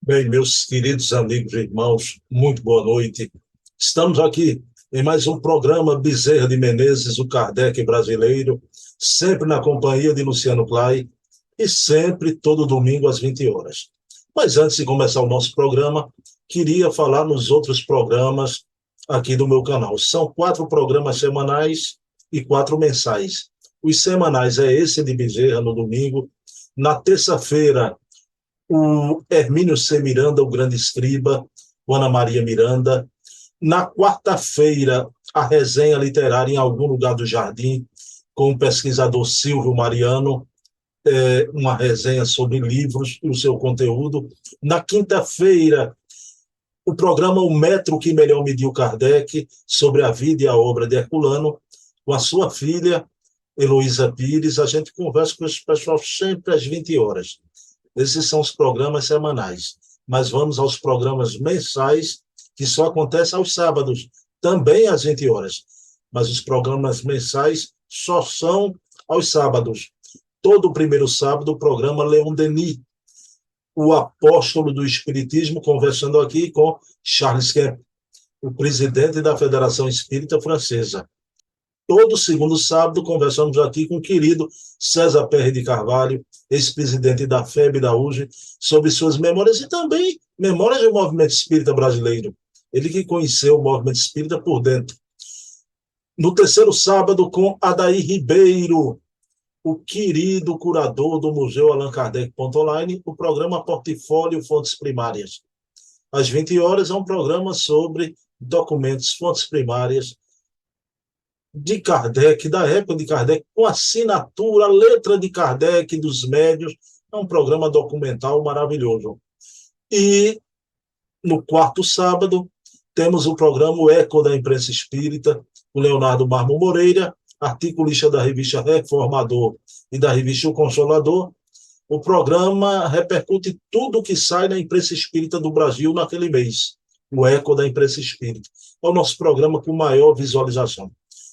Bem, meus queridos amigos e irmãos, muito boa noite. Estamos aqui em mais um programa Bezerra de Menezes, o Kardec brasileiro, sempre na companhia de Luciano Clay e sempre todo domingo às 20 horas. Mas antes de começar o nosso programa, queria falar nos outros programas aqui do meu canal. São 4 programas semanais e 4 mensais. Os semanais é esse de Bezerra no domingo. Na terça-feira, o Hermínio C. Miranda, o grande escriba, o Ana Maria Miranda. Na quarta-feira, a resenha literária em algum lugar do Jardim, com o pesquisador Silvio Mariano, uma resenha sobre livros e o seu conteúdo. Na quinta-feira, o programa O Metro que Melhor Mediu Kardec, sobre a vida e a obra de Herculano, com a sua filha, Heloísa Pires. A gente conversa com esse pessoal sempre às 20 horas. Esses são os programas semanais. Mas vamos aos programas mensais, que só acontecem aos sábados, também às 20 horas. Mas os programas mensais só são aos sábados. Todo o primeiro sábado, o programa Leon Denis, o apóstolo do Espiritismo, conversando aqui com Charles Kemp, o presidente da Federação Espírita Francesa. Todo segundo sábado, conversamos aqui com o querido César Perry de Carvalho, ex-presidente da FEB e da UGE, sobre suas memórias e também memórias do movimento espírita brasileiro. Ele que conheceu o movimento espírita por dentro. No terceiro sábado, com Adair Ribeiro, o querido curador do Museu Allan Kardec Online, o programa Portfólio Fontes Primárias. Às 20 horas, é um programa sobre documentos, fontes primárias, de Kardec, da época de Kardec, com assinatura, letra de Kardec, dos médios. É um programa documental maravilhoso. E no quarto sábado, temos o programa O Eco da Imprensa Espírita, o Leonardo Marmo Moreira, articulista da revista Reformador e da revista O Consolador. O programa repercute tudo o que sai na imprensa espírita do Brasil naquele mês. O Eco da Imprensa Espírita. É o nosso programa com maior visualização.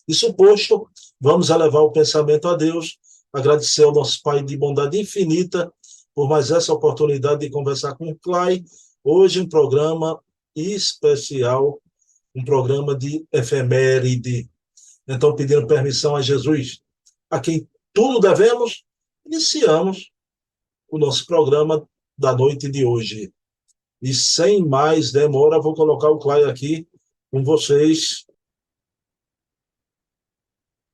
Isso posto, vamos elevar o pensamento a Deus, agradecer ao nosso Pai de bondade infinita por mais essa oportunidade de conversar com o Clay. Hoje um programa especial, um programa de efeméride. Então, pedindo permissão a Jesus, a quem tudo devemos, iniciamos o nosso programa da noite de hoje. E sem mais demora, vou colocar o Clay aqui com vocês.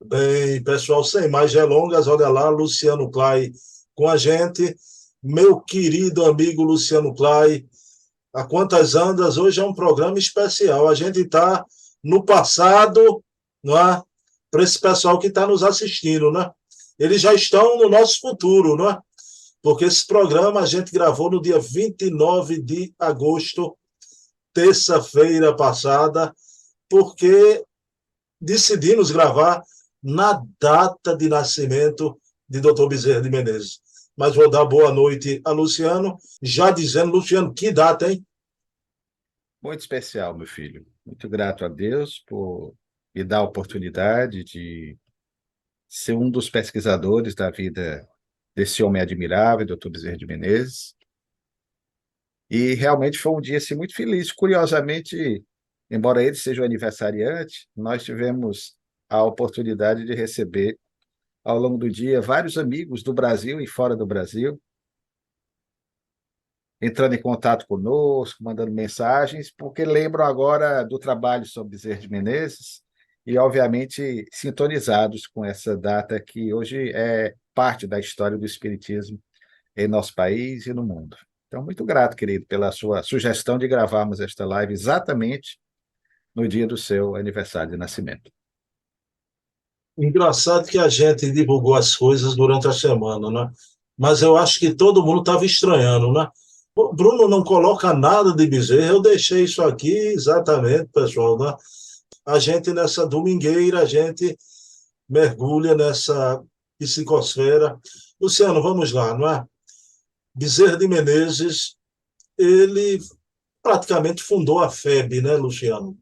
Bem, pessoal, sem mais delongas, olha lá, Luciano Clay com a gente. Meu querido amigo Luciano Clay, a quantas andas? Hoje é um programa especial. A gente está no passado, não é? Para esse pessoal que está nos assistindo, né? Eles já estão no nosso futuro, não é? Porque esse programa a gente gravou no dia 29 de agosto, terça-feira passada, porque decidimos gravar na data de nascimento de Dr. Bezerra de Menezes. Mas vou dar boa noite a Luciano, já dizendo, Luciano, que data, hein? Muito especial, meu filho. Muito grato a Deus por me dar a oportunidade de ser um dos pesquisadores da vida desse homem admirável, Dr. Bezerra de Menezes. E realmente foi um dia assim, muito feliz. Curiosamente, embora ele seja o aniversariante, nós tivemos a oportunidade de receber, ao longo do dia, vários amigos do Brasil e fora do Brasil, entrando em contato conosco, mandando mensagens, porque lembram agora do trabalho sobre Bezerra de Menezes e, obviamente, sintonizados com essa data que hoje é parte da história do Espiritismo em nosso país e no mundo. Então, muito grato, querido, pela sua sugestão de gravarmos esta live exatamente no dia do seu aniversário de nascimento. Engraçado que a gente divulgou as coisas durante a semana, né? Mas eu acho que todo mundo estava estranhando, né? O Bruno não coloca nada de Bezerra, eu deixei isso aqui exatamente, pessoal, né? A gente nessa domingueira, a gente mergulha nessa psicosfera. Luciano, vamos lá, não é? Bezerra de Menezes, ele praticamente fundou a FEB, né, Luciano?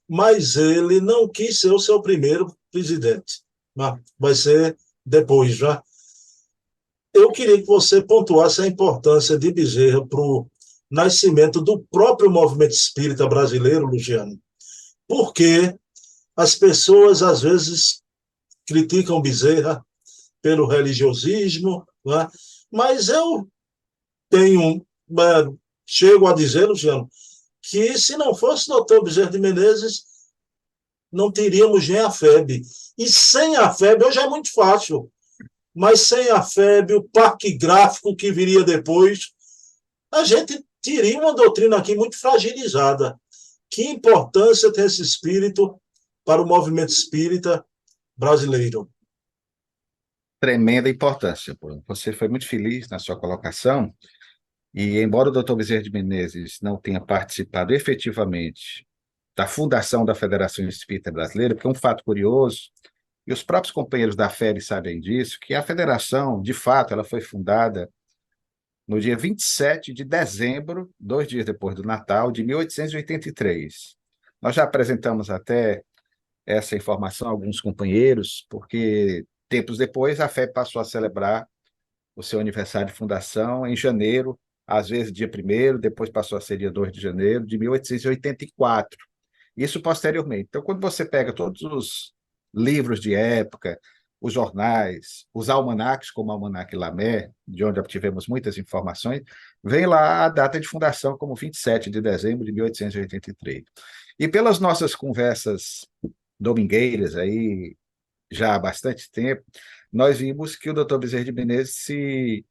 Mas ele não quis ser o seu primeiro presidente. Né? Vai ser depois, já. Eu queria que você pontuasse a importância de Bezerra para o nascimento do próprio movimento espírita brasileiro, Luciano, porque as pessoas, às vezes, criticam Bezerra pelo religiosismo, né? Mas eu tenho, chego a dizer, Luciano, que se não fosse o doutor Bezerra de Menezes, não teríamos nem a FEB. E sem a FEB, hoje é muito fácil, mas sem a FEB, o parque gráfico que viria depois, a gente teria uma doutrina aqui muito fragilizada. Que importância tem esse espírito para o movimento espírita brasileiro? Tremenda importância, Bruno. Você foi muito feliz na sua colocação, e embora o doutor Bezerra de Menezes não tenha participado efetivamente da fundação da Federação Espírita Brasileira, porque é um fato curioso, e os próprios companheiros da FEB sabem disso, que a federação, de fato, ela foi fundada no dia 27 de dezembro, 2 dias depois do Natal, de 1883. Nós já apresentamos até essa informação a alguns companheiros, porque tempos depois a FEB passou a celebrar o seu aniversário de fundação em janeiro, às vezes dia 1º, depois passou a ser dia 2 de janeiro de 1884. Isso posteriormente. Então, quando você pega todos os livros de época, os jornais, os almanaques, como o Almanaque Lamer, de onde obtivemos muitas informações, vem lá a data de fundação como 27 de dezembro de 1883. E pelas nossas conversas domingueiras aí, já há bastante tempo, nós vimos que o Dr. Bezerra de Menezes se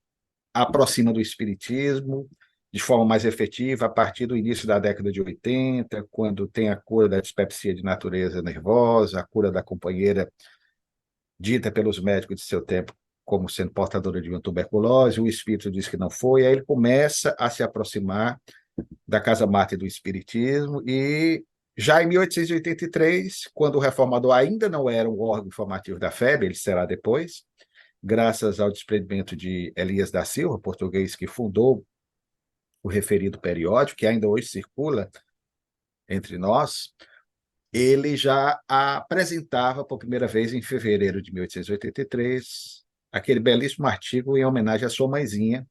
aproxima do espiritismo de forma mais efetiva a partir do início da década de 80, quando tem a cura da dispepsia de natureza nervosa, a cura da companheira dita pelos médicos de seu tempo como sendo portadora de uma tuberculose, o espírito diz que não foi, aí ele começa a se aproximar da Casa Marte do Espiritismo, e já em 1883, quando o Reformador ainda não era um órgão informativo da FEB, ele será depois, graças ao desprendimento de Elias da Silva, português que fundou o referido periódico, que ainda hoje circula entre nós, ele já apresentava por primeira vez em fevereiro de 1883 aquele belíssimo artigo em homenagem à sua mãezinha,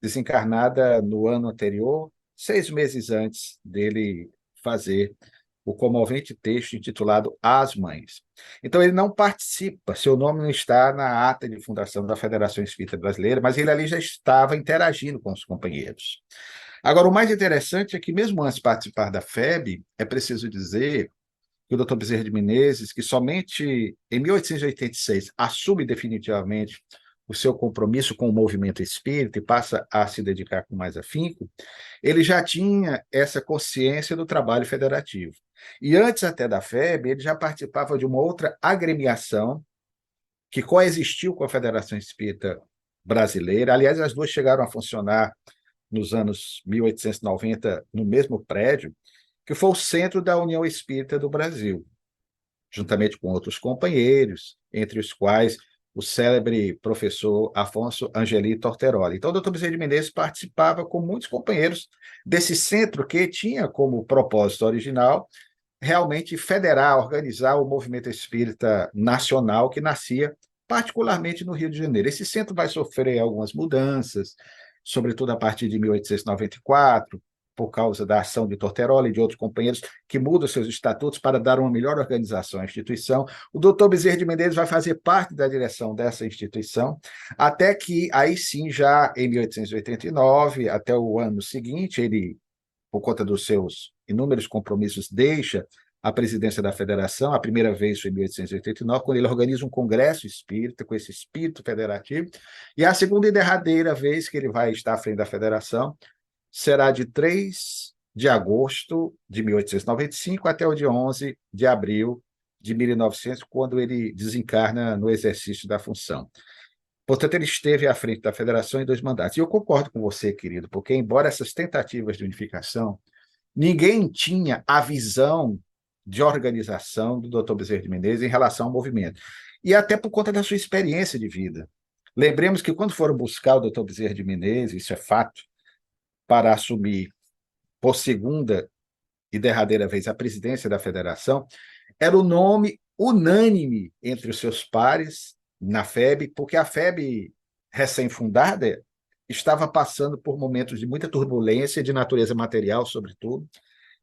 desencarnada no ano anterior, 6 meses antes dele fazer o comovente texto intitulado As Mães. Então, ele não participa, seu nome não está na ata de fundação da Federação Espírita Brasileira, mas ele ali já estava interagindo com os companheiros. Agora, o mais interessante é que, mesmo antes de participar da FEB, é preciso dizer que o Dr. Bezerra de Menezes, que somente em 1886 assume definitivamente o seu compromisso com o movimento espírita e passa a se dedicar com mais afinco, ele já tinha essa consciência do trabalho federativo. E antes até da FEB, ele já participava de uma outra agremiação que coexistiu com a Federação Espírita Brasileira. Aliás, as duas chegaram a funcionar nos anos 1890 no mesmo prédio, que foi o Centro da União Espírita do Brasil, juntamente com outros companheiros, entre os quais o célebre professor Afonso Angeli Torteroli. Então, o doutor Bezerra de Menezes participava com muitos companheiros desse centro que tinha como propósito original realmente federar, organizar o movimento espírita nacional que nascia particularmente no Rio de Janeiro. Esse centro vai sofrer algumas mudanças, sobretudo a partir de 1894, por causa da ação de Torteroli e de outros companheiros que mudam seus estatutos para dar uma melhor organização à instituição. O doutor Bezerra de Menezes vai fazer parte da direção dessa instituição, até que, aí sim, já em 1889, até o ano seguinte, ele, por conta dos seus inúmeros compromissos, deixa a presidência da federação. A primeira vez foi em 1889, quando ele organiza um congresso espírita, com esse espírito federativo, e a segunda e derradeira vez que ele vai estar à frente da federação será de 3 de agosto de 1895 até o dia 11 de abril de 1900, quando ele desencarna no exercício da função. Portanto, ele esteve à frente da federação em 2 mandatos. E eu concordo com você, querido, porque, embora essas tentativas de unificação, ninguém tinha a visão de organização do Dr. Bezerra de Menezes em relação ao movimento. E até por conta da sua experiência de vida. Lembremos que, quando foram buscar o Dr. Bezerra de Menezes, isso é fato, para assumir por segunda e derradeira vez a presidência da federação, era o nome unânime entre os seus pares na FEB, porque a FEB, recém-fundada, estava passando por momentos de muita turbulência, de natureza material, sobretudo.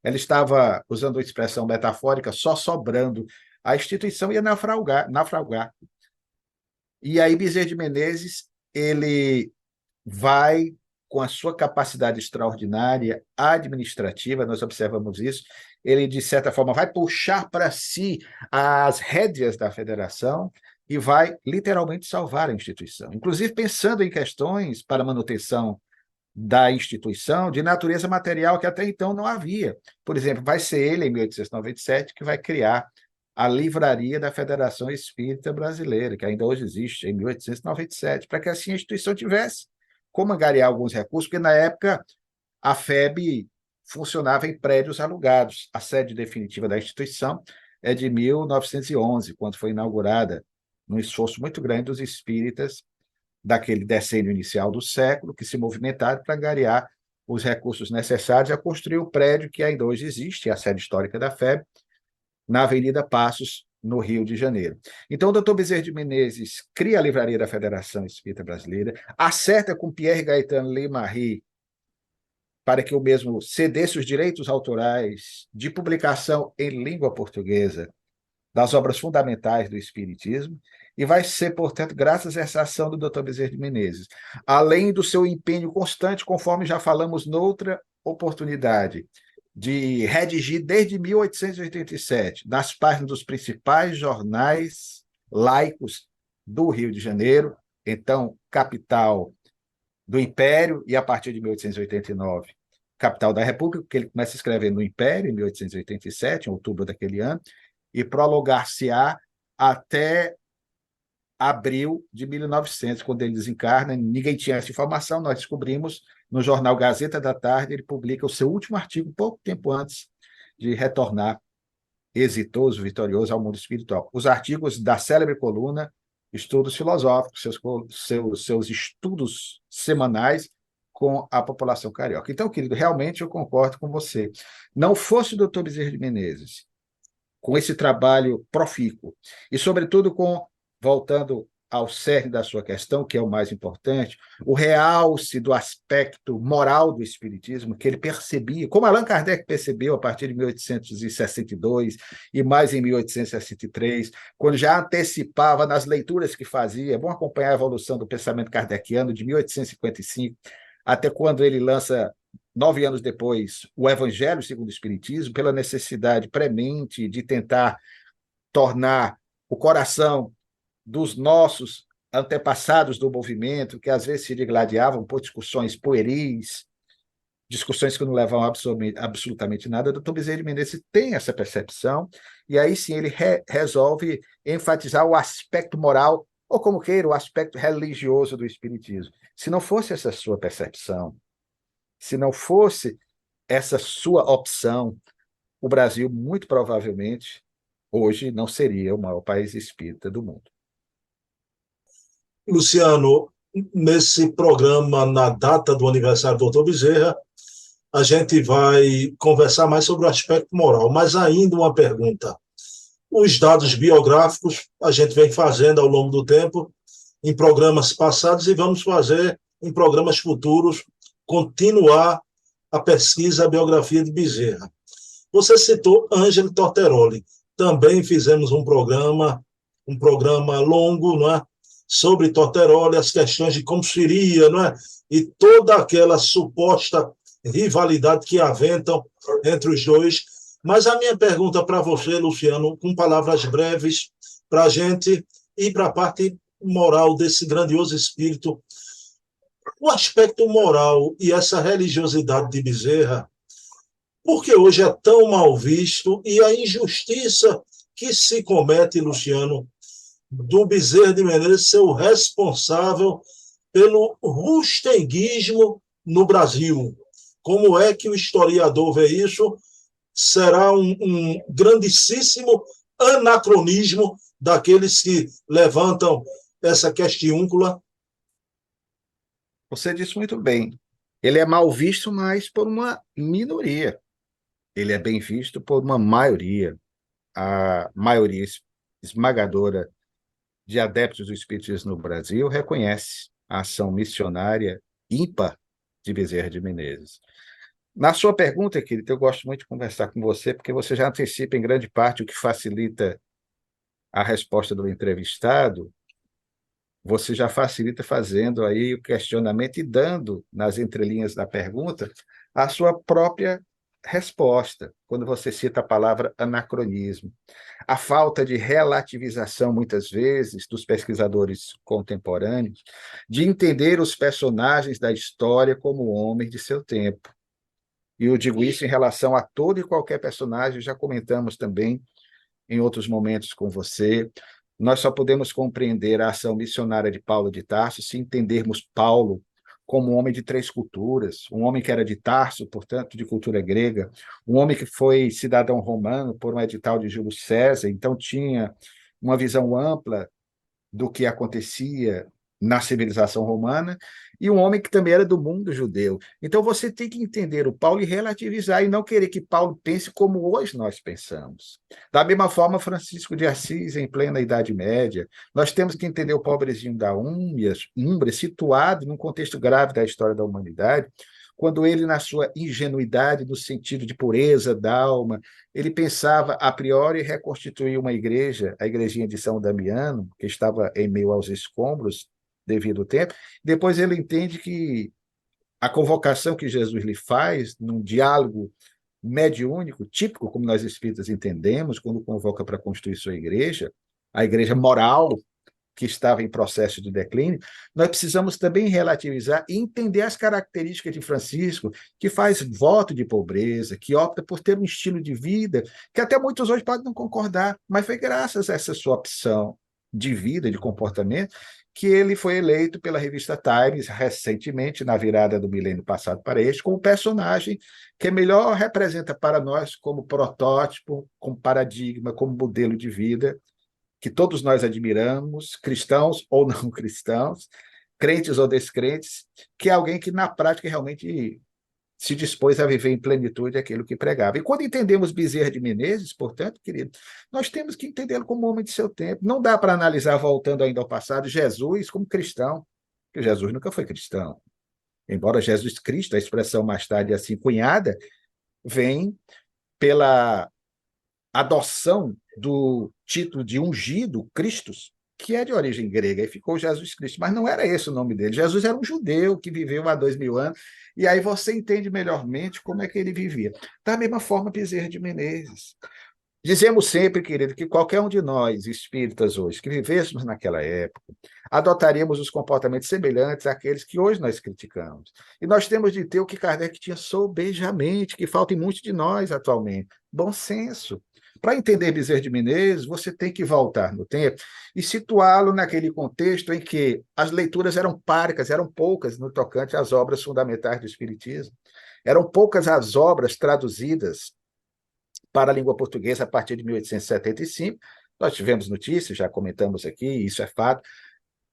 Ela estava, usando a expressão metafórica, só sobrando. A instituição ia naufragar. E aí Bezerra de Menezes, ele vai, com a sua capacidade extraordinária administrativa, nós observamos isso, ele, de certa forma, vai puxar para si as rédeas da federação e vai literalmente salvar a instituição, inclusive pensando em questões para a manutenção da instituição de natureza material que até então não havia. Por exemplo, vai ser ele, em 1897, que vai criar a Livraria da Federação Espírita Brasileira, que ainda hoje existe, em 1897, para que assim a instituição tivesse como angariar alguns recursos, porque na época a FEB funcionava em prédios alugados. A sede definitiva da instituição é de 1911, quando foi inaugurada, num esforço muito grande dos espíritas daquele decênio inicial do século, que se movimentaram para angariar os recursos necessários a construir o prédio que ainda hoje existe, a sede histórica da FEB, na Avenida Passos, no Rio de Janeiro. Então, o doutor Bezerra de Menezes cria a Livraria da Federação Espírita Brasileira, acerta com Pierre Gaëtan Lemarie para que o mesmo cedesse os direitos autorais de publicação em língua portuguesa das obras fundamentais do Espiritismo, e vai ser, portanto, graças a essa ação do Dr. Bezerra de Menezes, além do seu empenho constante, conforme já falamos noutra oportunidade, de redigir desde 1887, nas páginas dos principais jornais laicos do Rio de Janeiro, então capital do Império, e a partir de 1889, capital da República, porque ele começa a escrever no Império, em 1887, em outubro daquele ano, e prolongar-se-á até abril de 1900, quando ele desencarna. Ninguém tinha essa informação, nós descobrimos no jornal Gazeta da Tarde, ele publica o seu último artigo pouco tempo antes de retornar exitoso, vitorioso ao mundo espiritual. Os artigos da célebre coluna Estudos Filosóficos, seus estudos semanais com a população carioca. Então, querido, realmente eu concordo com você. Não fosse o doutor Bezerra de Menezes, com esse trabalho profícuo, e, sobretudo, voltando ao cerne da sua questão, que é o mais importante, o realce do aspecto moral do Espiritismo, que ele percebia, como Allan Kardec percebeu a partir de 1862 e mais em 1863, quando já antecipava nas leituras que fazia. É bom acompanhar a evolução do pensamento kardeciano de 1855 até quando ele lança 9 anos depois, o Evangelho segundo o Espiritismo, pela necessidade premente de tentar tornar o coração dos nossos antepassados do movimento, que às vezes se digladiavam por discussões pueris, discussões que não levavam absolutamente nada. O doutor Bezerra de Menezes tem essa percepção, e aí sim ele resolve enfatizar o aspecto moral, ou como queira, o aspecto religioso do Espiritismo. Se não fosse essa sua percepção, se não fosse essa sua opção, o Brasil, muito provavelmente, hoje não seria o maior país espírita do mundo. Luciano, nesse programa, na data do aniversário do doutor Bezerra, a gente vai conversar mais sobre o aspecto moral, mas ainda uma pergunta. Os dados biográficos a gente vem fazendo ao longo do tempo, em programas passados, e vamos fazer em programas futuros, continuar a pesquisa, a biografia de Bezerra. Você citou Ângelo Torteroli. Também fizemos um programa longo, não é? Sobre Torteroli, as questões de como seria, não é? E toda aquela suposta rivalidade que aventam entre os dois. Mas a minha pergunta para você, Luciano, com palavras breves, para a gente ir para a parte moral desse grandioso espírito. O aspecto moral e essa religiosidade de Bezerra, porque hoje é tão mal visto, e a injustiça que se comete, Luciano, do Bezerra de Menezes ser o responsável pelo rustenguismo no Brasil. Como é que o historiador vê isso? Será um grandíssimo anacronismo daqueles que levantam essa questiúncula? Você disse muito bem. Ele é mal visto, mas por uma minoria. Ele é bem visto por uma maioria. A maioria esmagadora de adeptos do Espiritismo no Brasil reconhece a ação missionária ímpar de Bezerra de Menezes. Na sua pergunta, querido, eu gosto muito de conversar com você, porque você já antecipa em grande parte o que facilita a resposta do entrevistado, você já facilita fazendo aí o questionamento e dando, nas entrelinhas da pergunta, a sua própria resposta, quando você cita a palavra anacronismo. A falta de relativização, muitas vezes, dos pesquisadores contemporâneos, de entender os personagens da história como homens de seu tempo. E eu digo isso em relação a todo e qualquer personagem, já comentamos também em outros momentos com você. Nós só podemos compreender a ação missionária de Paulo de Tarso se entendermos Paulo como um homem de três culturas, um homem que era de Tarso, portanto, de cultura grega, um homem que foi cidadão romano por um edital de Júlio César, então tinha uma visão ampla do que acontecia na civilização romana, e um homem que também era do mundo judeu. Então você tem que entender o Paulo e relativizar, e não querer que Paulo pense como hoje nós pensamos. Da mesma forma, Francisco de Assis, em plena Idade Média, nós temos que entender o pobrezinho da Úmbria, situado num contexto grave da história da humanidade, quando ele, na sua ingenuidade, no sentido de pureza da alma, ele pensava, a priori, reconstituir uma igreja, a igrejinha de São Damiano, que estava em meio aos escombros devido ao tempo. Depois ele entende que a convocação que Jesus lhe faz, num diálogo mediúnico, típico, como nós espíritas entendemos, quando convoca para construir sua igreja, a igreja moral, que estava em processo de declínio, nós precisamos também relativizar e entender as características de Francisco, que faz voto de pobreza, que opta por ter um estilo de vida, que até muitos hoje podem não concordar, mas foi graças a essa sua opção de vida, de comportamento, que ele foi eleito pela revista Times recentemente, na virada do milênio passado para este, como personagem que melhor representa para nós como protótipo, como paradigma, como modelo de vida, que todos nós admiramos, cristãos ou não cristãos, crentes ou descrentes, que é alguém que, na prática, realmente se dispôs a viver em plenitude aquilo que pregava. E quando entendemos Bezerra de Menezes, portanto, querido, nós temos que entendê-lo como homem de seu tempo. Não dá para analisar, voltando ainda ao passado, Jesus como cristão, porque Jesus nunca foi cristão. Embora Jesus Cristo, a expressão mais tarde assim cunhada, vem pela adoção do título de ungido, Christus, que é de origem grega, e ficou Jesus Cristo, mas não era esse o nome dele. Jesus era um judeu que viveu há 2000 anos, e aí você entende melhormente como é que ele vivia. Da mesma forma, Bezerra de Menezes. Dizemos sempre, querido, que qualquer um de nós, espíritas hoje, que vivêssemos naquela época, adotaríamos os comportamentos semelhantes àqueles que hoje nós criticamos. E nós temos de ter o que Kardec tinha sobejamente, que falta em muitos de nós atualmente: bom senso. Para entender Bezerra de Menezes, você tem que voltar no tempo e situá-lo naquele contexto em que as leituras eram páricas, eram poucas no tocante às obras fundamentais do Espiritismo. Eram poucas as obras traduzidas para a língua portuguesa a partir de 1875. Nós tivemos notícias, já comentamos aqui, isso é fato.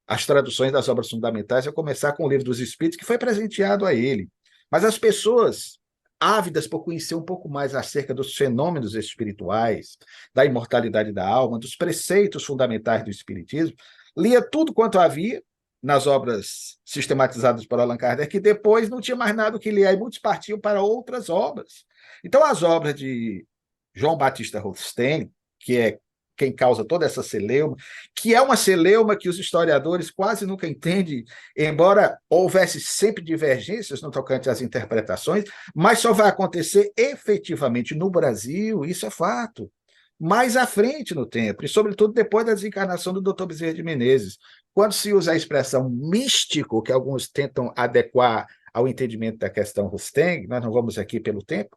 As traduções das obras fundamentais, a começar com o Livro dos Espíritos, que foi presenteado a ele. Mas as pessoas ávidas por conhecer um pouco mais acerca dos fenômenos espirituais, da imortalidade da alma, dos preceitos fundamentais do Espiritismo, lia tudo quanto havia nas obras sistematizadas por Allan Kardec, e depois não tinha mais nada o que ler, e muitos partiam para outras obras. Então, as obras de João Batista Rothstein, que é quem causa toda essa celeuma, que é uma celeuma que os historiadores quase nunca entendem, embora houvesse sempre divergências no tocante às interpretações, mas só vai acontecer efetivamente no Brasil, isso é fato, mais à frente no tempo, e sobretudo depois da desencarnação do Dr. Bezerra de Menezes, quando se usa a expressão místico, que alguns tentam adequar ao entendimento da questão Rothstein, nós não vamos aqui pelo tempo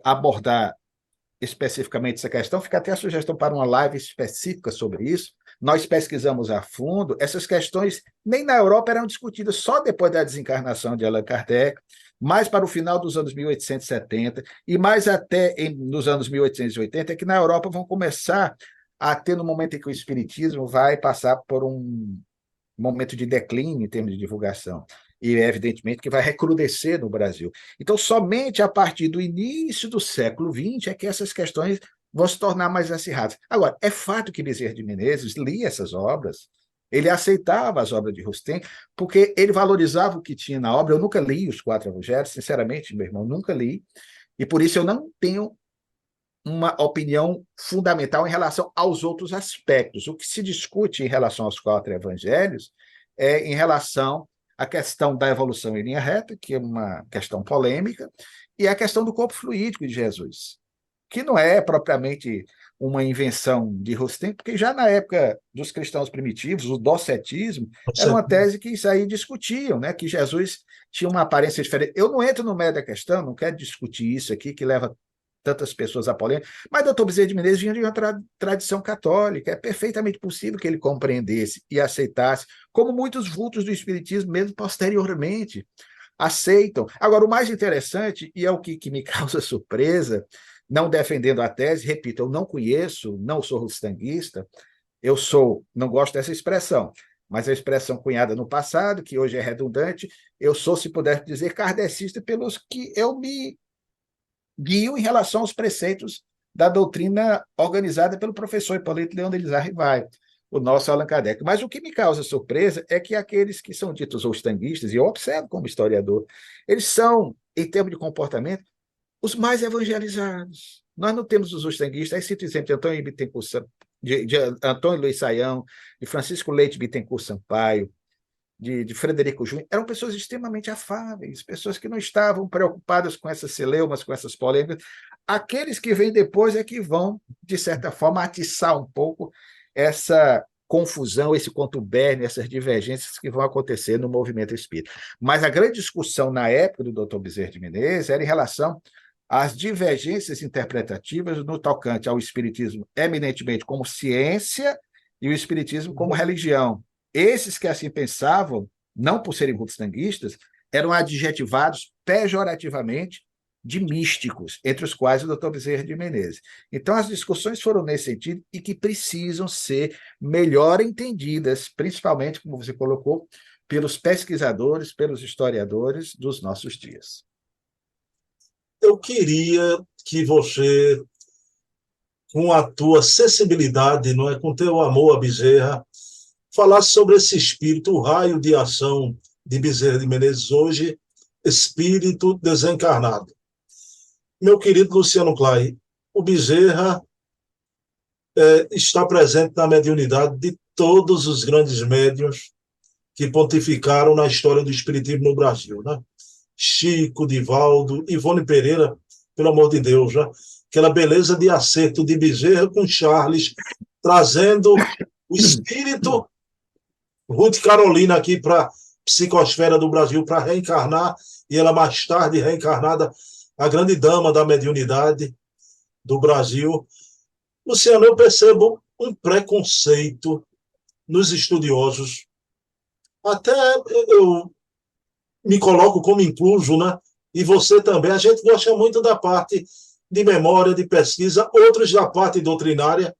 abordar especificamente essa questão, fica até a sugestão para uma live específica sobre isso. Nós pesquisamos a fundo, essas questões nem na Europa eram discutidas, só depois da desencarnação de Allan Kardec, mais para o final dos anos 1870 e mais até nos anos 1880, é que na Europa vão começar a ter, no momento em que o espiritismo vai passar por um momento de declínio em termos de divulgação. E, evidentemente, que vai recrudescer no Brasil. Então, somente a partir do início do século XX é que essas questões vão se tornar mais acirradas. Agora, é fato que Bezerra de Menezes lia essas obras, Ele aceitava as obras de Rustem, porque ele valorizava o que tinha na obra. Eu nunca li os quatro evangelhos, sinceramente, meu irmão, nunca li, e por isso eu não tenho uma opinião fundamental em relação aos outros aspectos. O que se discute em relação aos quatro evangelhos é em relação à questão da evolução em linha reta, que é uma questão polêmica, e a questão do corpo fluídico de Jesus, que não é propriamente uma invenção de Rustem, porque já na época dos cristãos primitivos, o docetismo era uma tese que isso aí discutiam, né? Que Jesus tinha uma aparência diferente. Eu não entro no meio da questão, não quero discutir isso aqui, que leva tantas pessoas a polêmica, mas doutor Bezerra de Menezes vinha de uma tradição católica, é perfeitamente possível que ele compreendesse e aceitasse, como muitos vultos do espiritismo, mesmo posteriormente, aceitam. Agora, o mais interessante, e é o que me causa surpresa, não defendendo a tese, repito, eu não conheço, não sou rustanguista, eu sou, não gosto dessa expressão, mas a expressão cunhada no passado, que hoje é redundante, eu sou, se puder dizer, kardecista pelos que eu me guio em relação aos preceitos da doutrina organizada pelo professor Hipólito Leão de Elizar Rivaio, o nosso Allan Kardec. Mas o que me causa surpresa é que aqueles que são ditos rustanguistas, e eu observo como historiador, eles são, em termos de comportamento, os mais evangelizados. Nós não temos os rustanguistas, aí cito o exemplo de Antônio Bittencourt, de Antônio Luiz Saião, de Francisco Leite Bittencourt Sampaio, de Frederico Júnior, eram pessoas extremamente afáveis, pessoas que não estavam preocupadas com essas celeumas, com essas polêmicas. Aqueles que vêm depois é que vão, de certa forma, atiçar um pouco essa confusão, esse contubérnio, essas divergências que vão acontecer no movimento espírita. Mas a grande discussão na época do Dr. Bezerra de Menezes era em relação às divergências interpretativas no tocante ao espiritismo eminentemente como ciência e o espiritismo como religião. Esses que assim pensavam, não por serem rustanguistas, eram adjetivados pejorativamente de místicos, entre os quais o Dr. Bezerra de Menezes. Então, as discussões foram nesse sentido e que precisam ser melhor entendidas, principalmente, como você colocou, pelos pesquisadores, pelos historiadores dos nossos dias. Eu queria que você, com a tua sensibilidade, não é, com teu amor a Bezerra, falasse sobre esse espírito, o raio de ação de Bezerra de Menezes hoje, espírito desencarnado. Meu querido Luciano Clay, o Bezerra está presente na mediunidade de todos os grandes médiuns que pontificaram na história do espiritismo no Brasil, né? Chico, Divaldo, Ivone Pereira, pelo amor de Deus, né? Aquela beleza de acerto de Bezerra com Charles, trazendo o espírito Ruth Carolina aqui para a psicosfera do Brasil para reencarnar, e ela mais tarde reencarnada, a grande dama da mediunidade do Brasil. Luciano, eu percebo um preconceito nos estudiosos, até eu me coloco como incluso, né? E você também, a gente gosta muito da parte de memória, de pesquisa, outros da parte doutrinária,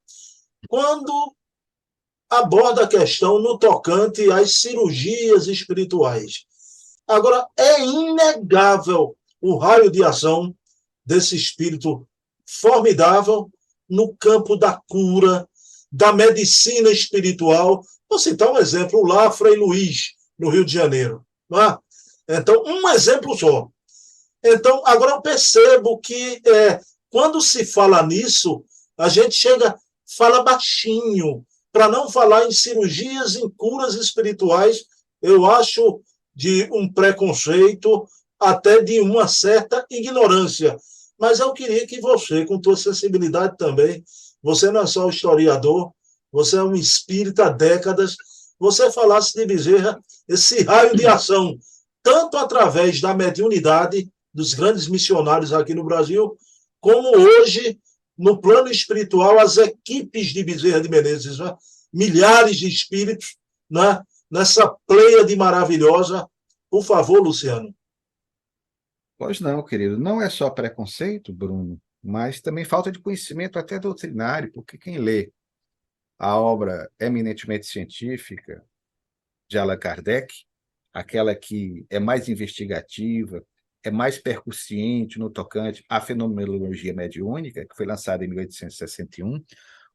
quando aborda a questão no tocante às cirurgias espirituais. Agora, é inegável o raio de ação desse espírito formidável no campo da cura, da medicina espiritual. Vou citar um exemplo lá, Frei Luiz, no Rio de Janeiro. Não é? Então, um exemplo só. Então, agora eu percebo que quando se fala nisso, a gente fala baixinho, para não falar em cirurgias, em curas espirituais, eu acho de um preconceito, até de uma certa ignorância. Mas eu queria que você, com tua sensibilidade também, você não é só um historiador, você é um espírita há décadas, você falasse de Bezerra esse raio de ação, tanto através da mediunidade dos grandes missionários aqui no Brasil, como hoje, no plano espiritual, as equipes de Bezerra de Menezes, né? Milhares de espíritos, né? Nessa pleiade maravilhosa. Por favor, Luciano. Pois não, querido, não é só preconceito, Bruno, mas também falta de conhecimento até doutrinário, porque quem lê a obra eminentemente científica de Allan Kardec, aquela que é mais investigativa, é mais percussiente no tocante à fenomenologia mediúnica, que foi lançada em 1861,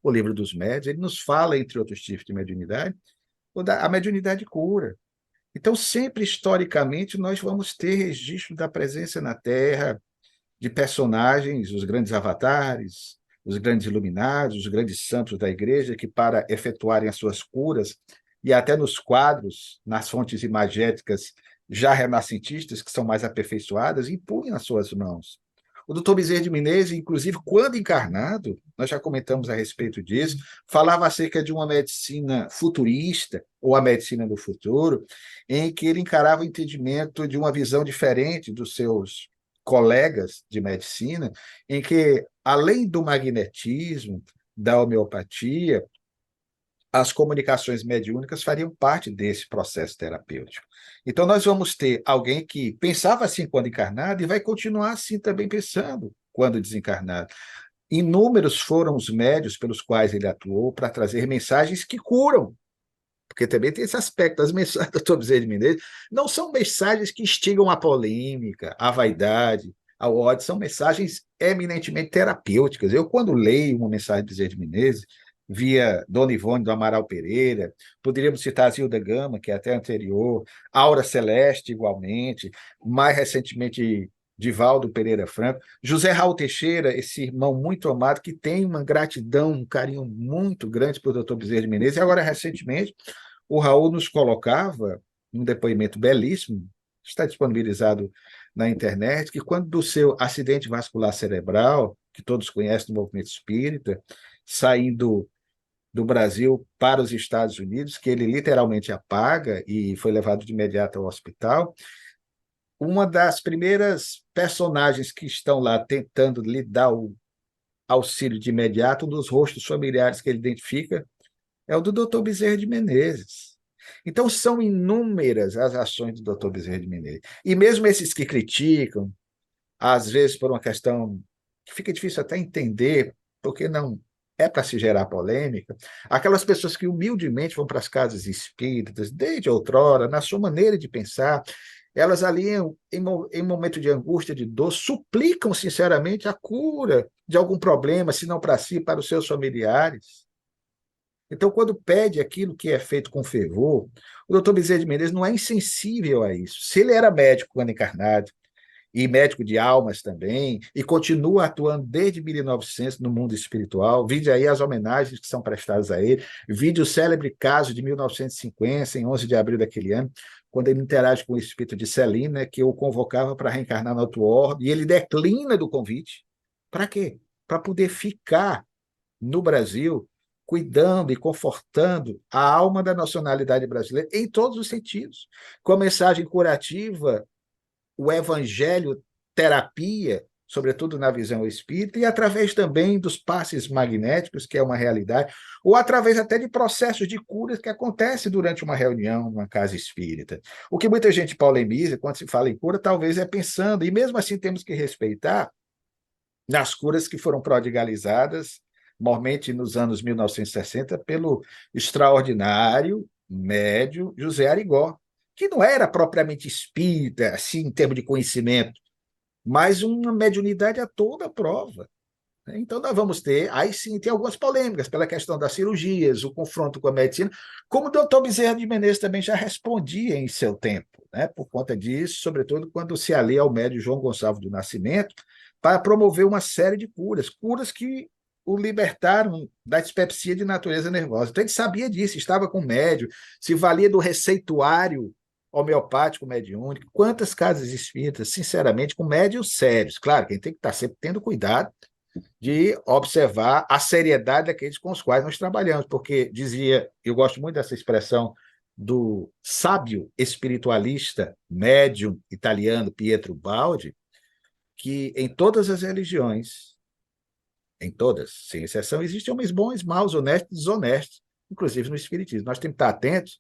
o Livro dos Médiuns, ele nos fala, entre outros tipos de mediunidade, A mediunidade cura. Então, sempre historicamente, nós vamos ter registro da presença na Terra de personagens, os grandes avatares, os grandes iluminados, os grandes santos da igreja, que, para efetuarem as suas curas, e até nos quadros, nas fontes imagéticas já renascentistas, que são mais aperfeiçoadas, impunham as suas mãos. O doutor Bezerra de Menezes, inclusive, quando encarnado, nós já comentamos a respeito disso, falava acerca de uma medicina futurista, ou a medicina do futuro, em que ele encarava o entendimento de uma visão diferente dos seus colegas de medicina, em que, além do magnetismo, da homeopatia, as comunicações mediúnicas fariam parte desse processo terapêutico. Então, nós vamos ter alguém que pensava assim quando encarnado e vai continuar assim também pensando quando desencarnado. Inúmeros foram os médios pelos quais ele atuou para trazer mensagens que curam, porque também tem esse aspecto. As mensagens do Dr. Bezerra de Menezes não são mensagens que instigam a polêmica, a vaidade, ao ódio, são mensagens eminentemente terapêuticas. Eu, quando leio uma mensagem do Bezerra de Menezes, via Dona Ivone do Amaral Pereira, poderíamos citar a Zilda Gama, que é até anterior, Aura Celeste, igualmente, mais recentemente Divaldo Pereira Franco, José Raul Teixeira, esse irmão muito amado, que tem uma gratidão, um carinho muito grande por Dr. Bezerra de Menezes, e agora, recentemente, o Raul nos colocava, um depoimento belíssimo, está disponibilizado na internet, que quando do seu acidente vascular cerebral, que todos conhecem do movimento espírita, saindo do Brasil para os Estados Unidos, que ele literalmente apaga e foi levado de imediato ao hospital, uma das primeiras personagens que estão lá tentando lhe dar o auxílio de imediato, um dos rostos familiares que ele identifica, é o do Dr. Bezerra de Menezes. Então, são inúmeras as ações do Dr. Bezerra de Menezes. E mesmo esses que criticam, às vezes por uma questão que fica difícil até entender, porque não é para se gerar polêmica, aquelas pessoas que humildemente vão para as casas espíritas, desde outrora, na sua maneira de pensar, elas ali, em momento de angústia, de dor, suplicam sinceramente a cura de algum problema, se não para si, para os seus familiares. Então, quando pede aquilo que é feito com fervor, o doutor Bezerra de Menezes não é insensível a isso. Se ele era médico quando encarnado, e médico de almas também, e continua atuando desde 1900 no mundo espiritual, vide aí as homenagens que são prestadas a ele, vide o célebre caso de 1950, em 11 de abril daquele ano, quando ele interage com o espírito de Celina, que o convocava para reencarnar no outro orbe, e ele declina do convite. Para quê? Para poder ficar no Brasil, cuidando e confortando a alma da nacionalidade brasileira em todos os sentidos, com a mensagem curativa, o evangelho, terapia, sobretudo na visão espírita, e através também dos passes magnéticos, que é uma realidade, ou através até de processos de cura que acontecem durante uma reunião numa casa espírita. O que muita gente polemiza quando se fala em cura, talvez é pensando, e mesmo assim temos que respeitar, nas curas que foram prodigalizadas, mormente nos anos 1960, pelo extraordinário médium José Arigó, que não era propriamente espírita, assim, em termos de conhecimento, mas uma mediunidade a toda prova. Então, nós vamos ter, aí sim, tem algumas polêmicas pela questão das cirurgias, o confronto com a medicina, como o doutor Bezerra de Menezes também já respondia em seu tempo, né, por conta disso, sobretudo quando se alia ao médium João Gonçalves do Nascimento, para promover uma série de curas, curas que o libertaram da dispepsia de natureza nervosa. Então, ele sabia disso, estava com o médium, se valia do receituário homeopático mediúnico. Quantas casas espíritas, sinceramente, com médiuns sérios? Claro, quem tem que estar sempre tendo cuidado de observar a seriedade daqueles com os quais nós trabalhamos, porque dizia, eu gosto muito dessa expressão do sábio espiritualista médium italiano Pietro Baldi, que em todas as religiões, em todas, sem exceção, existem homens bons, maus, honestos e desonestos, inclusive no espiritismo. Nós temos que estar atentos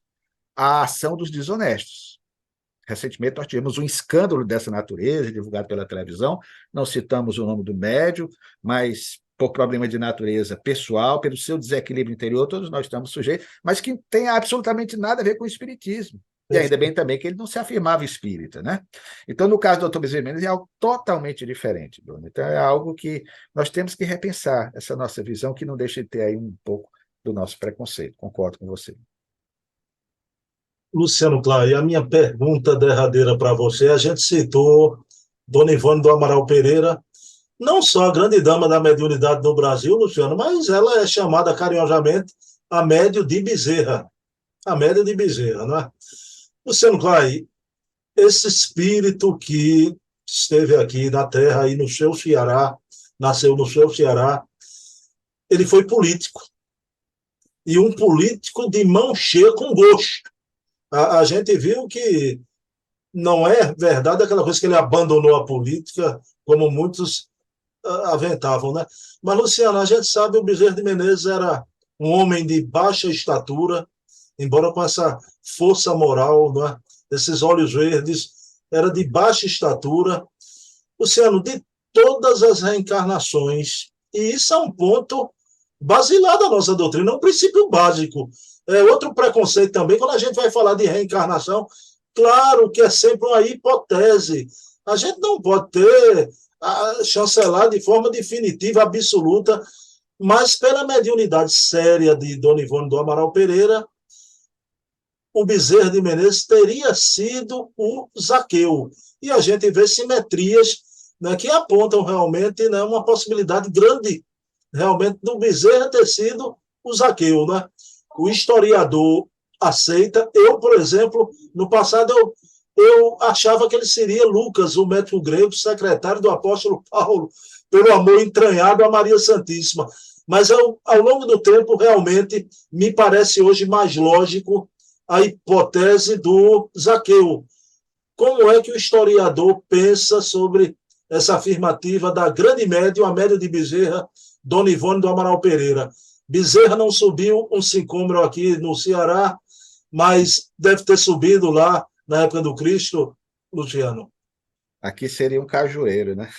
à ação dos desonestos. Recentemente, nós tivemos um escândalo dessa natureza, divulgado pela televisão, não citamos o nome do médium, mas por problema de natureza pessoal, pelo seu desequilíbrio interior, todos nós estamos sujeitos, mas que tem absolutamente nada a ver com o espiritismo. E ainda bem também que ele não se afirmava espírita, né? Então, no caso do Dr. Bezerra de Menezes, é algo totalmente diferente, Bruno. Então, é algo que nós temos que repensar, essa nossa visão, que não deixa de ter aí um pouco do nosso preconceito. Concordo com você. Luciano Clay, a minha pergunta derradeira para você, a gente citou Dona Ivone do Amaral Pereira, não só a grande dama da mediunidade no Brasil, Luciano, mas ela é chamada carinhosamente a Médio de Bezerra, a Médio de Bezerra, não é? Luciano Clay, esse espírito que esteve aqui na Terra, aí no seu Ceará, nasceu no seu Ceará, ele foi político, e um político de mão cheia com gosto. A gente viu que não é verdade aquela coisa que ele abandonou a política, como muitos aventavam, né? Mas, Luciano, a gente sabe que o Bezerra de Menezes era um homem de baixa estatura, embora com essa força moral, né? Esses olhos verdes, era de baixa estatura. Luciano, de todas as reencarnações, e isso é um ponto basilar da nossa doutrina, é um princípio básico. É outro preconceito também, quando a gente vai falar de reencarnação, claro que é sempre uma hipótese. A gente não pode ter chancelar de forma definitiva, absoluta, mas pela mediunidade séria de Dona Ivone do Amaral Pereira, o Bezerra de Menezes teria sido o Zaqueu. E a gente vê simetrias, né, que apontam realmente, né, uma possibilidade grande realmente do Bezerra ter sido o Zaqueu. Né? O historiador aceita. Eu, por exemplo, no passado eu achava que ele seria Lucas, o médico grego, secretário do apóstolo Paulo, pelo amor entranhado a Maria Santíssima. Mas ao longo do tempo, realmente, me parece hoje mais lógico a hipótese do Zaqueu. Como é que o historiador pensa sobre essa afirmativa da grande médium, a médium de Bezerra, Dona Ivone do Amaral Pereira? Bezerra não subiu um sicômoro aqui no Ceará, mas deve ter subido lá na época do Cristo, Luciano. Aqui seria um cajueiro, né?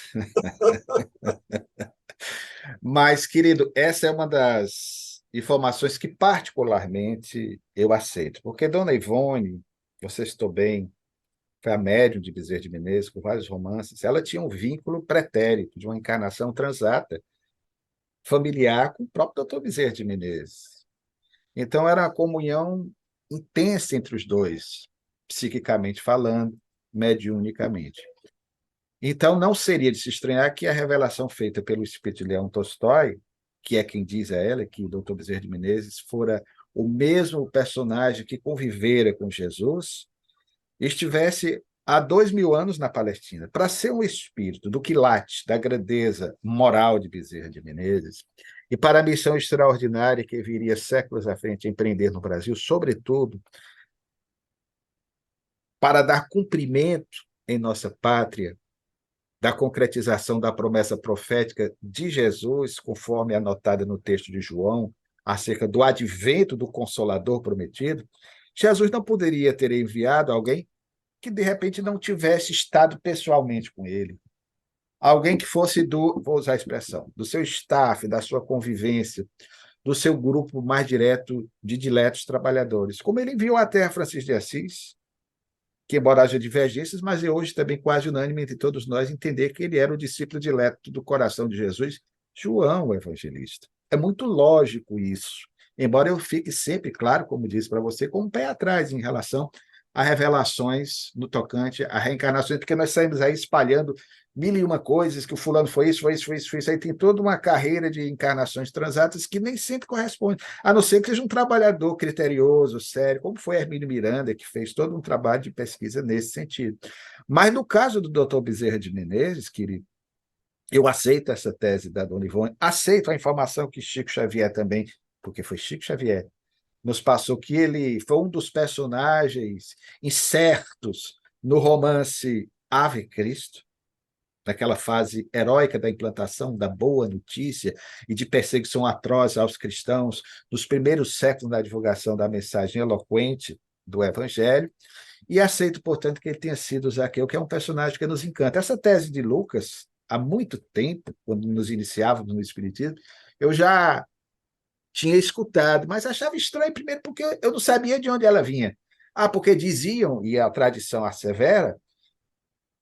Mas, querido, essa é uma das informações que particularmente eu aceito, porque Dona Ivone, você citou bem, foi a médium de Bezerra de Menezes, com vários romances, ela tinha um vínculo pretérito de uma encarnação transata familiar com o próprio doutor Bezerra de Menezes. Então, era uma comunhão intensa entre os dois, psiquicamente falando, mediunicamente. Então, não seria de se estranhar que a revelação feita pelo espírito de Leão Tolstói, que é quem diz a ela que o doutor Bezerra de Menezes fora o mesmo personagem que convivera com Jesus, estivesse há 2000 anos na Palestina. Para ser um espírito do quilate, da grandeza moral de Bezerra de Menezes, e para a missão extraordinária que viria séculos à frente a empreender no Brasil, sobretudo para dar cumprimento em nossa pátria da concretização da promessa profética de Jesus, conforme anotada no texto de João, acerca do advento do Consolador prometido, Jesus não poderia ter enviado alguém que, de repente, não tivesse estado pessoalmente com ele. Alguém que fosse vou usar a expressão, do seu staff, da sua convivência, do seu grupo mais direto de diletos trabalhadores. Como ele enviou até a Francisco de Assis, que, embora haja divergências, mas é hoje também quase unânime entre todos nós entender que ele era o discípulo dileto do coração de Jesus, João, o evangelista. É muito lógico isso, embora eu fique sempre, claro, como disse para você, com um pé atrás em relação a revelações no tocante a reencarnações, porque nós saímos aí espalhando mil e uma coisas, que o fulano foi isso, foi isso, foi isso, foi isso. Aí tem toda uma carreira de encarnações transatas que nem sempre corresponde, a não ser que seja um trabalhador criterioso, sério, como foi Hermínio Miranda, que fez todo um trabalho de pesquisa nesse sentido. Mas no caso do doutor Bezerra de Menezes, querido, eu aceito essa tese da Dona Ivone, aceito a informação que Chico Xavier também, porque foi Chico Xavier, nos passou que ele foi um dos personagens incertos no romance Ave Cristo, naquela fase heróica da implantação da boa notícia e de perseguição atroz aos cristãos, nos primeiros séculos da divulgação da mensagem eloquente do Evangelho, e aceito, portanto, que ele tenha sido Zaqueu, que é um personagem que nos encanta. Essa tese de Lucas, há muito tempo, quando nos iniciávamos no Espiritismo, eu já tinha escutado, mas achava estranho, primeiro, porque eu não sabia de onde ela vinha. Porque diziam, e a tradição assevera,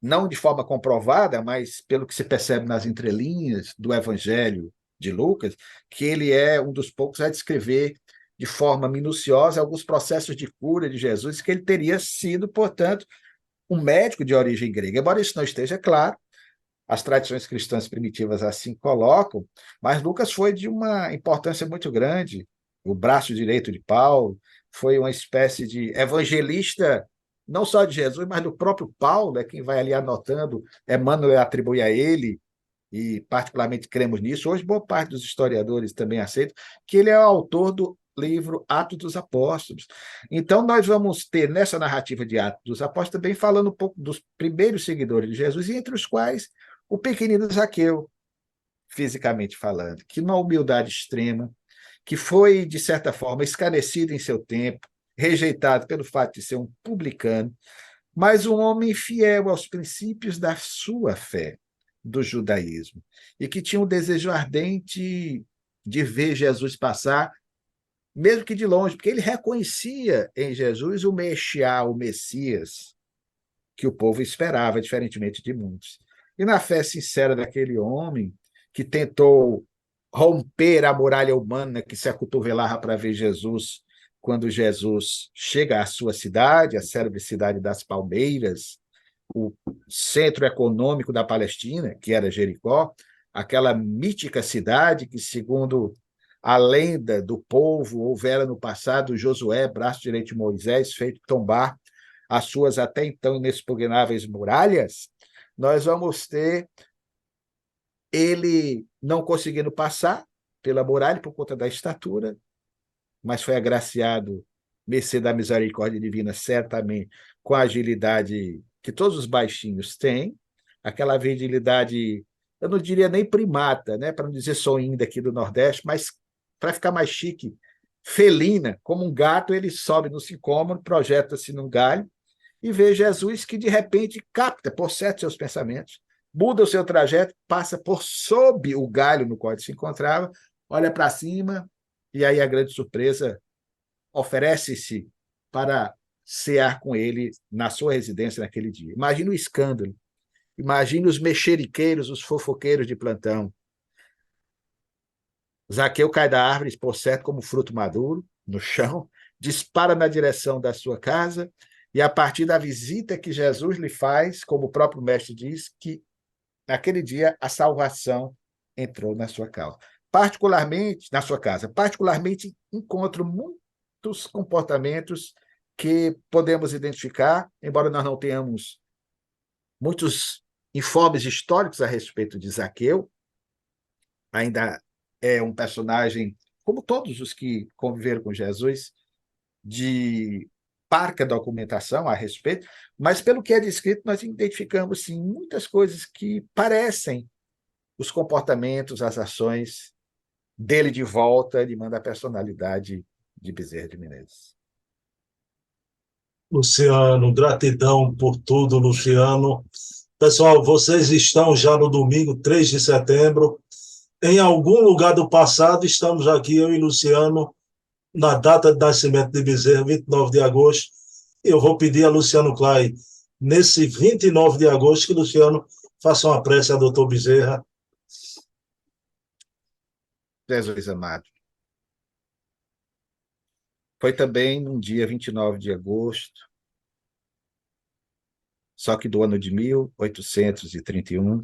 não de forma comprovada, mas pelo que se percebe nas entrelinhas do Evangelho de Lucas, que ele é um dos poucos a descrever de forma minuciosa alguns processos de cura de Jesus, que ele teria sido, portanto, um médico de origem grega. Embora isso não esteja claro, as tradições cristãs primitivas assim colocam, mas Lucas foi de uma importância muito grande, o braço direito de Paulo, foi uma espécie de evangelista, não só de Jesus, mas do próprio Paulo, é quem vai ali anotando, Emmanuel atribui a ele, e particularmente cremos nisso. Hoje, boa parte dos historiadores também aceitam que ele é o autor do livro Atos dos Apóstolos. Então, nós vamos ter nessa narrativa de Atos dos Apóstolos também falando um pouco dos primeiros seguidores de Jesus, e entre os quais o pequenino Zaqueu, fisicamente falando, que numa humildade extrema, que foi, de certa forma, escarnecido em seu tempo, rejeitado pelo fato de ser um publicano, mas um homem fiel aos princípios da sua fé, do judaísmo, e que tinha um desejo ardente de ver Jesus passar, mesmo que de longe, porque ele reconhecia em Jesus o Mexiá, o Messias, que o povo esperava, diferentemente de muitos. E na fé sincera daquele homem que tentou romper a muralha humana que se acotovelava para ver Jesus, quando Jesus chega à sua cidade, a célebre cidade das Palmeiras, o centro econômico da Palestina, que era Jericó, aquela mítica cidade que, segundo a lenda do povo, houvera no passado Josué, braço direito de Moisés, feito tombar as suas até então inexpugnáveis muralhas, nós vamos ter ele não conseguindo passar pela muralha por conta da estatura, mas foi agraciado, mercê da misericórdia divina, certamente, com a agilidade que todos os baixinhos têm, aquela agilidade, eu não diria nem primata, né, para não dizer soinho daqui do Nordeste, mas para ficar mais chique, felina, como um gato, ele sobe no sicômoro, projeta-se num galho, e vê Jesus que, de repente, capta por certo seus pensamentos, muda o seu trajeto, passa por sob o galho no qual ele se encontrava, olha para cima, e aí a grande surpresa oferece-se para cear com ele na sua residência naquele dia. Imagina o escândalo, imagina os mexeriqueiros, os fofoqueiros de plantão. Zaqueu cai da árvore, por certo, como fruto maduro, no chão, dispara na direção da sua casa, e a partir da visita que Jesus lhe faz, como o próprio mestre diz, que naquele dia a salvação entrou na sua causa. Particularmente, na sua casa, particularmente encontro muitos comportamentos que podemos identificar, embora nós não tenhamos muitos informes históricos a respeito de Zaqueu, ainda é um personagem, como todos os que conviveram com Jesus, de parca documentação a respeito, mas pelo que é descrito, nós identificamos sim muitas coisas que parecem os comportamentos, as ações dele de volta, ele manda a personalidade de Bezerra de Menezes. Luciano, gratidão por tudo, Luciano. Pessoal, vocês estão já no domingo, 3 de setembro. Em algum lugar do passado, estamos aqui, eu e Luciano, na data de nascimento de Bezerra, 29 de agosto. Eu vou pedir a Luciano Clay, nesse 29 de agosto, que Luciano faça uma prece a doutor Bezerra. Jesus amado. Foi também no dia 29 de agosto, só que do ano de 1831,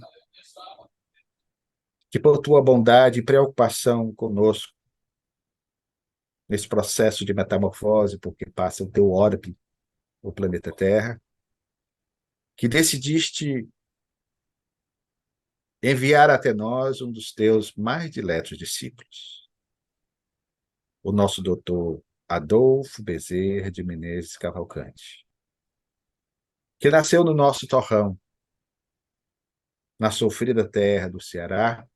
que por tua bondade e preocupação conosco, nesse processo de metamorfose, porque passa o teu orbe, o planeta Terra, que decidiste enviar até nós um dos teus mais diletos discípulos, o nosso doutor Adolfo Bezerra de Menezes Cavalcante, que nasceu no nosso torrão, na sofrida terra do Ceará,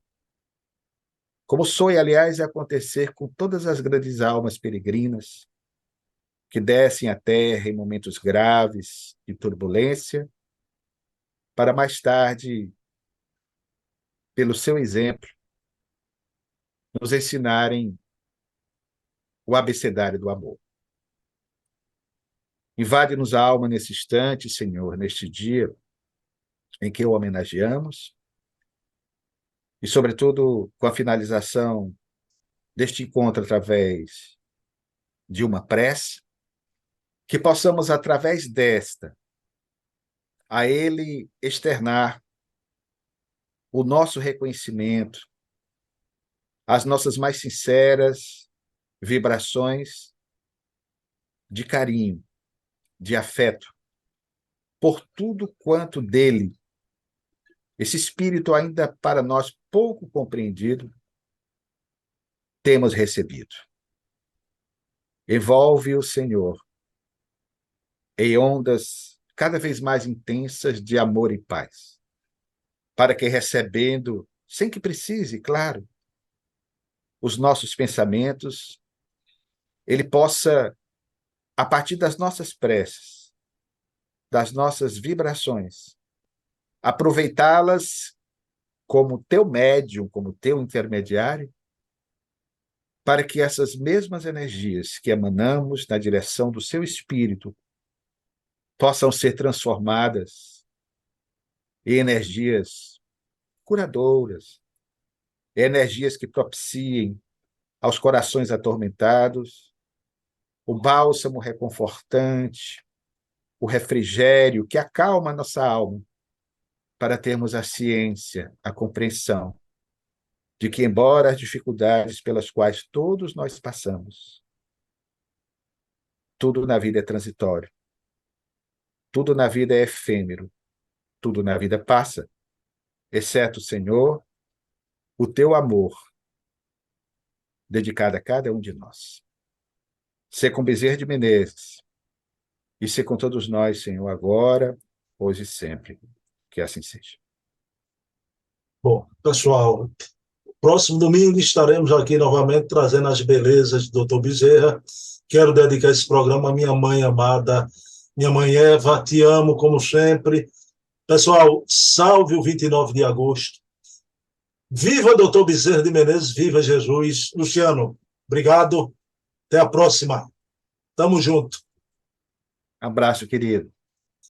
como sonha, aliás, acontecer com todas as grandes almas peregrinas que descem à terra em momentos graves de turbulência, para mais tarde, pelo seu exemplo, nos ensinarem o abecedário do amor. Invade-nos a alma nesse instante, Senhor, neste dia em que o homenageamos, e, sobretudo, com a finalização deste encontro através de uma prece, que possamos, através desta, a Ele externar o nosso reconhecimento, as nossas mais sinceras vibrações de carinho, de afeto, por tudo quanto dele, esse espírito ainda para nós pouco compreendido, temos recebido. Envolve o Senhor em ondas cada vez mais intensas de amor e paz, para que, recebendo, sem que precise, claro, os nossos pensamentos, ele possa, a partir das nossas preces, das nossas vibrações, aproveitá-las como teu médium, como teu intermediário, para que essas mesmas energias que emanamos na direção do seu espírito possam ser transformadas em energias curadoras, energias que propiciem aos corações atormentados o bálsamo reconfortante, o refrigério que acalma a nossa alma, para termos a ciência, a compreensão de que, embora as dificuldades pelas quais todos nós passamos, tudo na vida é transitório, tudo na vida é efêmero, tudo na vida passa, exceto, Senhor, o teu amor dedicado a cada um de nós. Sê com Bezerra de Menezes e sê com todos nós, Senhor, agora, hoje e sempre. Que assim seja. Bom, pessoal, próximo domingo estaremos aqui novamente trazendo as belezas do Dr. Bezerra. Quero dedicar esse programa à minha mãe amada, minha mãe Eva, te amo como sempre. Pessoal, salve o 29 de agosto. Viva Dr. Bezerra de Menezes, viva Jesus. Luciano, obrigado. Até a próxima. Tamo junto. Abraço, querido.